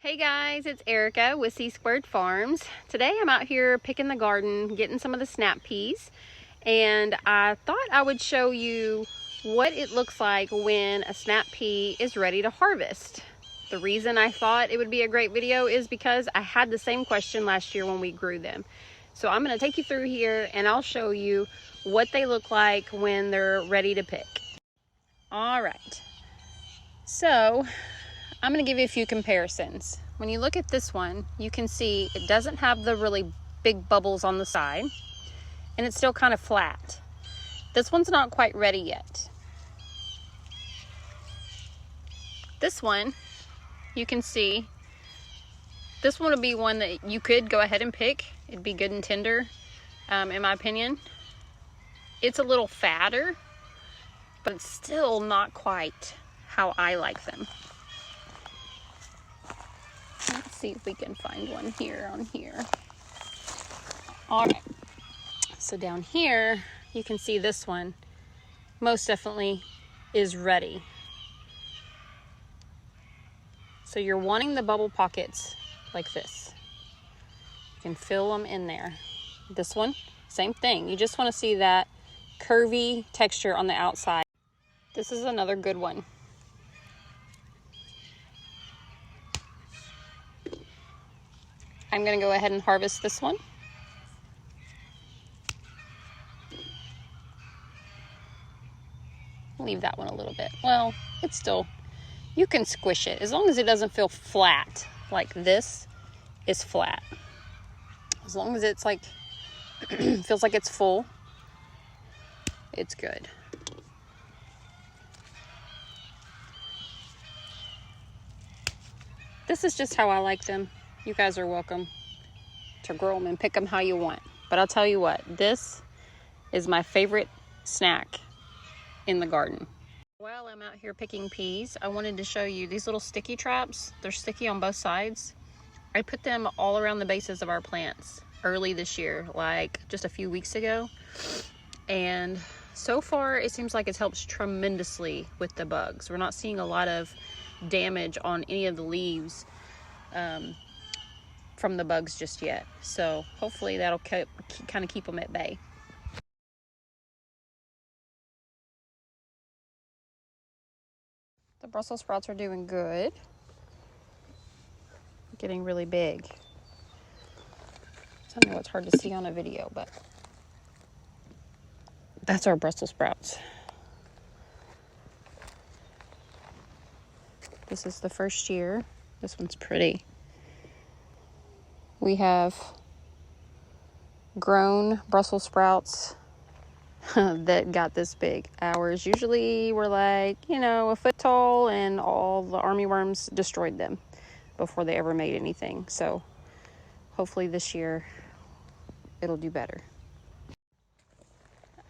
Hey guys, it's Erica with C Squared Farms. Today I'm out here picking the garden, getting some of the snap peas, and I thought I would show you what it looks like when a snap pea is ready to harvest. The reason I thought it would be a great video is because I had the same question last year when we grew them. So I'm going to take you through here and I'll show you what they look like when they're ready to pick. All right, so I'm going to give you a few comparisons. When you look at this one, you can see it doesn't have the really big bubbles on the side, and it's still kind of flat. This one's not quite ready yet. This one, you can see, this one would be one that you could go ahead and pick. It'd be good and tender, in my opinion. It's a little fatter, but it's still not quite how I like them. Let's see if we can find one here on here. All right, so down here, you can see this one most definitely is ready. So you're wanting the bubble pockets like this. You can fill them in there. This one, same thing. You just want to see that curvy texture on the outside. This is another good one. I'm going to go ahead and harvest this one. Leave that one a little bit. Well, it's still, you can squish it as long as it doesn't feel flat like this is flat. As long as it's like, feels like it's full, it's good. This is just how I like them. You guys are welcome to grow them and pick them how you want. But I'll tell you what, this is my favorite snack in the garden. While I'm out here picking peas, I wanted to show you these little sticky traps. They're sticky on both sides. I put them all around the bases of our plants early this year, like just a few weeks ago. And so far, it seems like it helps tremendously with the bugs. We're not seeing a lot of damage on any of the leaves from the bugs just yet. So hopefully that'll kind of keep them at bay. The Brussels sprouts are doing good. Getting really big. I know it's hard to see on a video, but that's our Brussels sprouts. This is the first year. This one's pretty. We have grown Brussels sprouts that got this big. Ours usually were like, a foot tall, and all the armyworms destroyed them before they ever made anything. So hopefully this year it'll do better.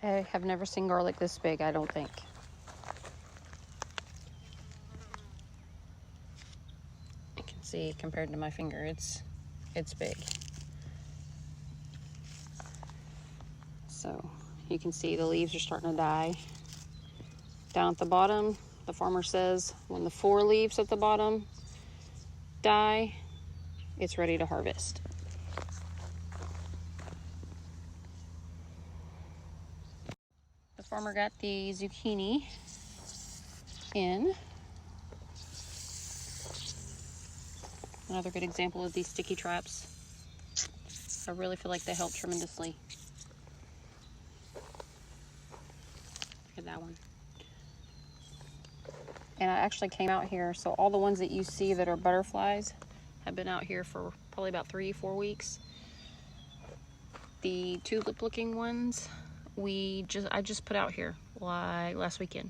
I have never seen garlic this big, I don't think. You can see compared to my finger, it's big. So you can see the leaves are starting to die. Down at the bottom, the farmer says when the 4 leaves at the bottom die, it's ready to harvest. The farmer got the zucchini in. Another good example of these sticky traps. I really feel like they help tremendously. Look at that one. And I actually came out here, so all the ones that you see that are butterflies have been out here for probably about 3-4 weeks. The tulip looking ones, I just put out here like last weekend.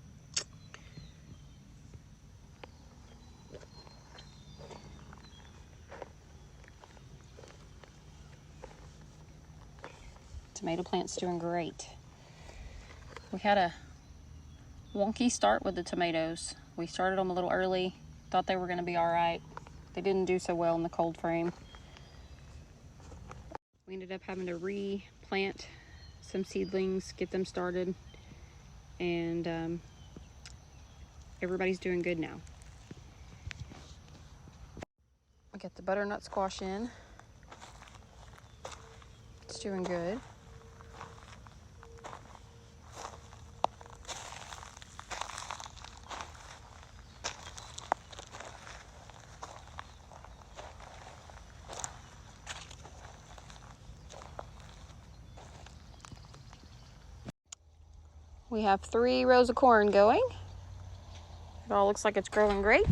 Tomato plant's doing great. We had a wonky start with the tomatoes. We started them a little early, thought they were going to be all right. They didn't do so well in the cold frame. We ended up having to replant some seedlings, get them started, and everybody's doing good now. Get the butternut squash in. It's doing good. We have 3 rows of corn going. It all looks like it's growing great.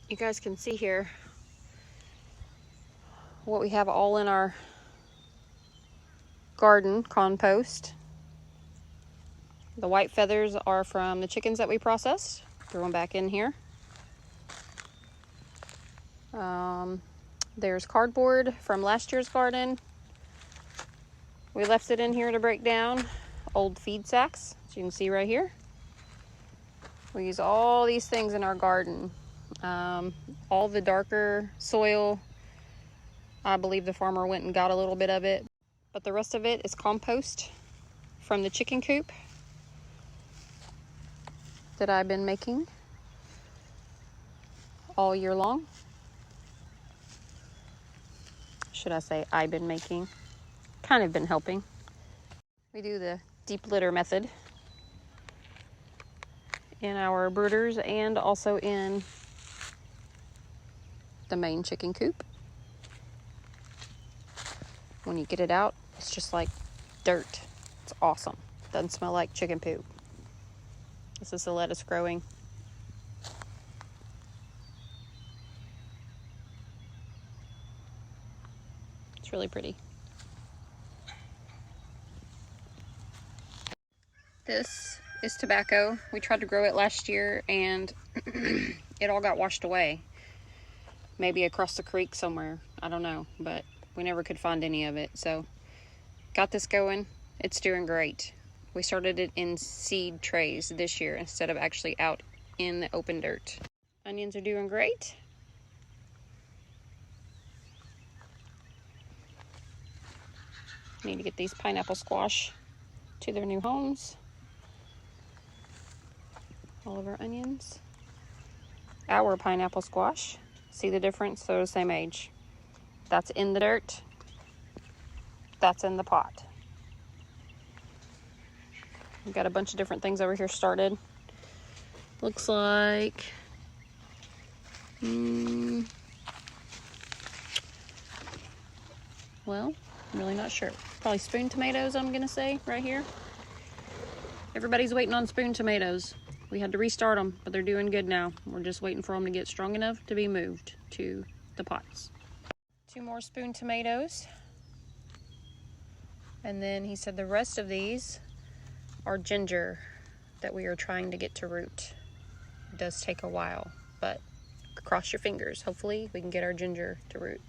You guys can see here what we have all in our garden compost. The white feathers are from the chickens that we processed. Throw them back in here. There's cardboard from last year's garden. We left it in here to break down. Old feed sacks, as you can see right here. We use all these things in our garden. All the darker soil, I believe the farmer went and got a little bit of it, but the rest of it is compost from the chicken coop that I've been making all year long. Should I say I've been making? Kind of been helping. We do the deep litter method in our brooders and also in the main chicken coop. When you get it out, it's just like dirt. It's awesome. Doesn't smell like chicken poop. This is the lettuce growing. It's really pretty. This is tobacco. We tried to grow it last year and it all got washed away. Maybe across the creek somewhere. I don't know, but we never could find any of it. So got this going. It's doing great. We started it in seed trays this year instead of actually out in the open dirt. Onions are doing great. Need to get these pineapple squash to their new homes. All of our onions. Our pineapple squash. See the difference? They're the same age. That's in the dirt. That's in the pot. We've got a bunch of different things over here started. Looks like well, I'm really not sure. Probably spoon tomatoes, I'm gonna say, right here. Everybody's waiting on spoon tomatoes. We had to restart them, but they're doing good now. We're just waiting for them to get strong enough to be moved to the pots. 2 more spoon tomatoes. And then he said the rest of these are ginger that we are trying to get to root. It does take a while, but cross your fingers. Hopefully we can get our ginger to root.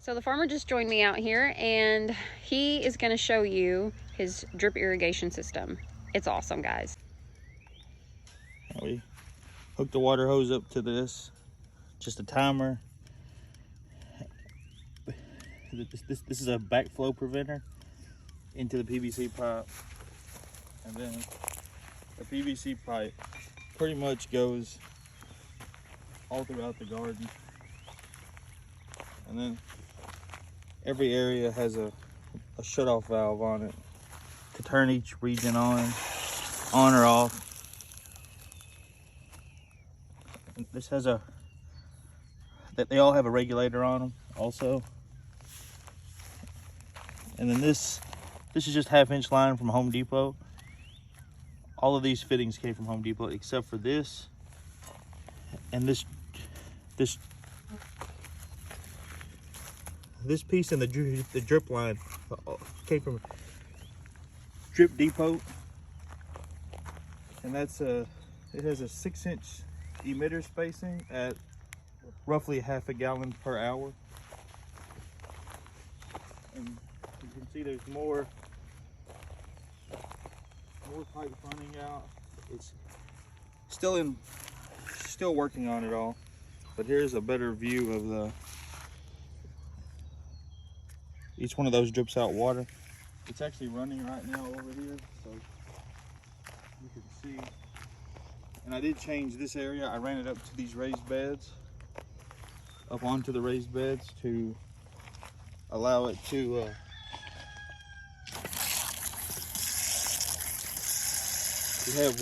So the farmer just joined me out here and he is going to show you his drip irrigation system. It's awesome, guys. We hook the water hose up to this, just a timer. This is a backflow preventer into the PVC pipe, and then the PVC pipe pretty much goes all throughout the garden, and then every area has a shut-off valve on it to turn each region on or off. This has they all have a regulator on them also. And then this is just 1/2-inch line from Home Depot. All of these fittings came from Home Depot except for this. And this piece in the drip line came from Drip Depot. And that's it has a 6-inch emitter spacing at roughly 1/2 gallon per hour. And you can see there's more pipe running out. It's still working on it all, but here's a better view of Each one of those drips out water. It's actually running right now over here, so you can see. And I did change this area. I ran it up to these raised beds, up onto the raised beds to allow it to we have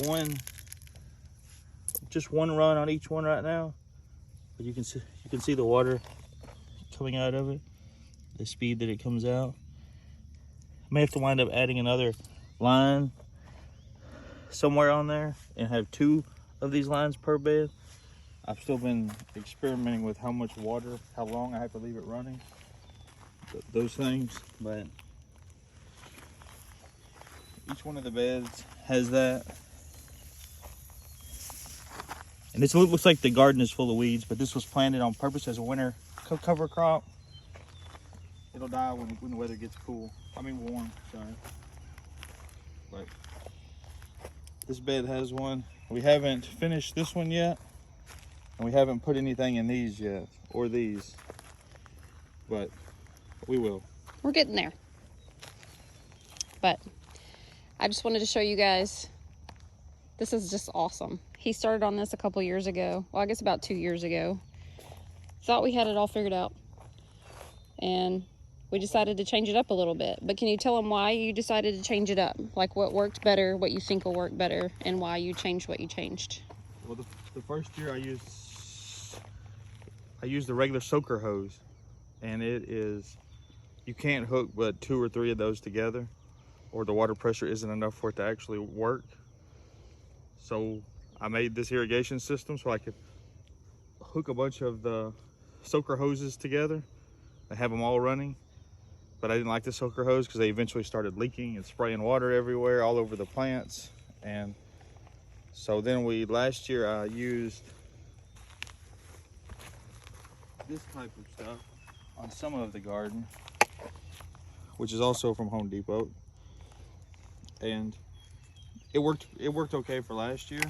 just one run on each one right now, but you can see the water coming out of it, the speed that it comes out. I may have to wind up adding another line somewhere on there and have 2 of these lines per bed. I've still been experimenting with how much water, how long I have to leave it running, those things, but each one of the beds has that. And it looks like the garden is full of weeds, but this was planted on purpose as a winter cover crop. It'll die when the weather gets cool. I mean warm, sorry. But this bed has one. We haven't finished this one yet, and we haven't put anything in these yet, or these, but we will. We're getting there. But I just wanted to show you guys, this is just awesome. He started on this a couple years ago. Well, I guess about 2 years ago. Thought we had it all figured out. And we decided to change it up a little bit. But can you tell them why you decided to change it up? Like what worked better, what you think will work better, and why you changed what you changed? Well, the first year I used the regular soaker hose. And it is, you can't hook but 2 or 3 of those together, or the water pressure isn't enough for it to actually work. So I made this irrigation system so I could hook a bunch of the soaker hoses together and have them all running. But I didn't like the soaker hose because they eventually started leaking and spraying water everywhere, all over the plants. And so then last year I used this type of stuff on some of the garden, which is also from Home Depot. And it worked okay for last year.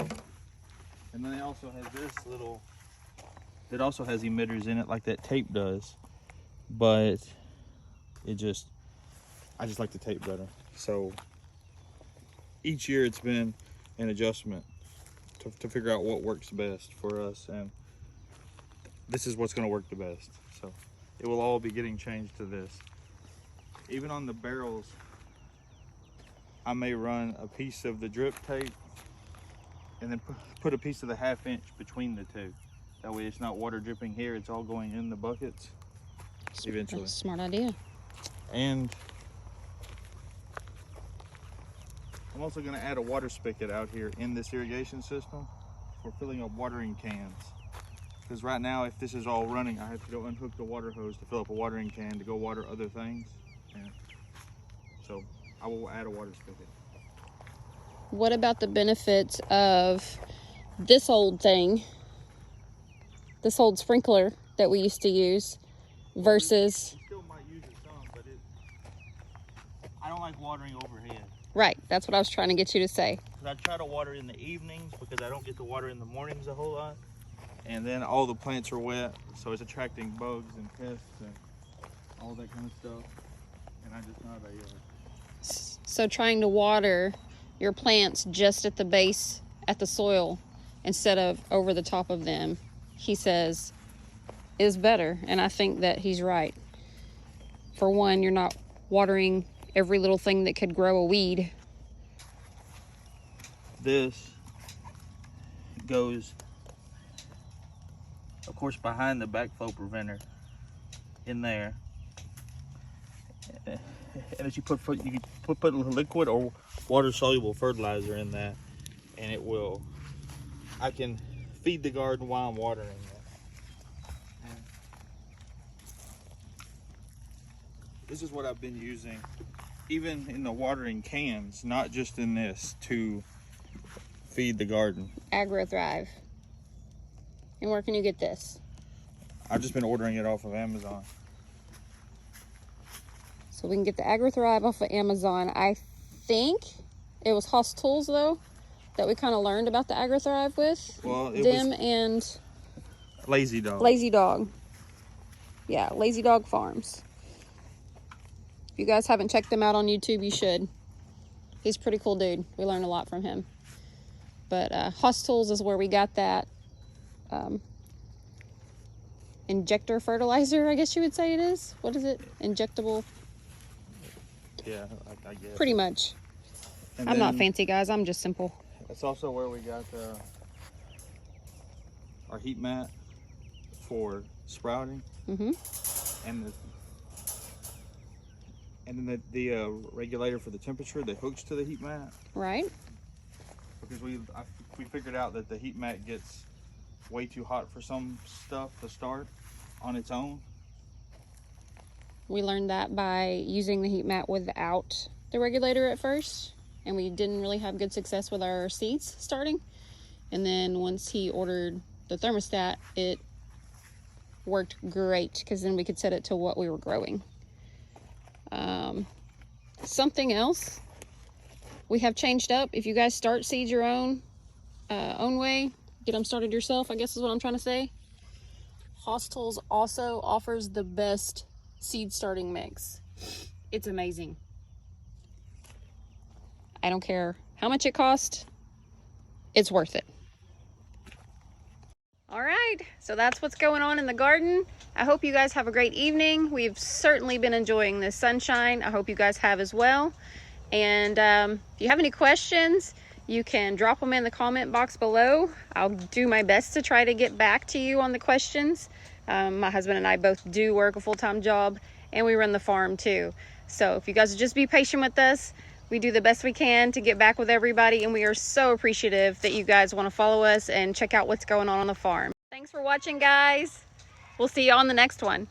And then it also has this little, it also has emitters in it like that tape does, but I just like the tape better. So each year it's been an adjustment to figure out what works best for us, and this is what's going to work the best. So it will all be getting changed to this. Even on the barrels, I may run a piece of the drip tape and then put a piece of the 1/2 inch between the 2. That way it's not water dripping here, it's all going in the buckets eventually. That's a smart idea. And I'm also going to add a water spigot out here in this irrigation system for filling up watering cans. Because right now, if this is all running, I have to go unhook the water hose to fill up a watering can to go water other things. And so I will add a water spigot. What about the benefits of this old thing, this old sprinkler that we used to use versus... We still might use it some, but I don't like watering overhead. Right, that's what I was trying to get you to say. I try to water in the evenings because I don't get to water in the mornings a whole lot. And then all the plants are wet, so it's attracting bugs and pests and all that kind of stuff. And I'm just not So trying to water your plants just at the base, at the soil, instead of over the top of them, he says, is better. And I think that he's right. For one, you're not watering every little thing that could grow a weed. This goes, of course, behind the backflow preventer in there. And as you can put liquid or water soluble fertilizer in that, and it will, I can feed the garden while I'm watering that. And this is what I've been using, even in the watering cans, not just in this, to feed the garden. AgroThrive. And where can you get this? I've just been ordering it off of Amazon. So we can get the AgroThrive off of Amazon. I think it was Haas Tools, though, that we kind of learned about the AgroThrive with. Well, it them was and Lazy Dog. Lazy Dog. Yeah, Lazy Dog Farms. If you guys haven't checked him out on YouTube, you should. He's a pretty cool dude. We learned a lot from him. But Hostels is where we got that injector fertilizer, I guess you would say it is. What is it? Injectable? Yeah, I guess. Pretty much. And I'm not fancy, guys. I'm just simple. That's also where we got our heat mat for sprouting. Mm-hmm. And then the regulator for the temperature that hooks to the heat mat. Right. Because we figured out that the heat mat gets way too hot for some stuff to start on its own. We learned that by using the heat mat without the regulator at first, and we didn't really have good success with our seeds starting. And then once he ordered the thermostat, it worked great, because then we could set it to what we were growing. Something else we have changed up: if you guys start seeds your own way, get them started yourself, I guess is what I'm trying to say. Hostels also offers the best seed starting mix. It's amazing. I don't care how much it costs, it's worth it. All right, so that's what's going on in the garden. I hope you guys have a great evening. We've certainly been enjoying this sunshine. I hope you guys have as well. And if you have any questions, you can drop them in the comment box below. I'll do my best to try to get back to you on the questions. My husband and I both do work a full-time job, and we run the farm too. So if you guys would just be patient with us, we do the best we can to get back with everybody, and we are so appreciative that you guys want to follow us and check out what's going on the farm. Thanks for watching, guys. We'll see you on the next one.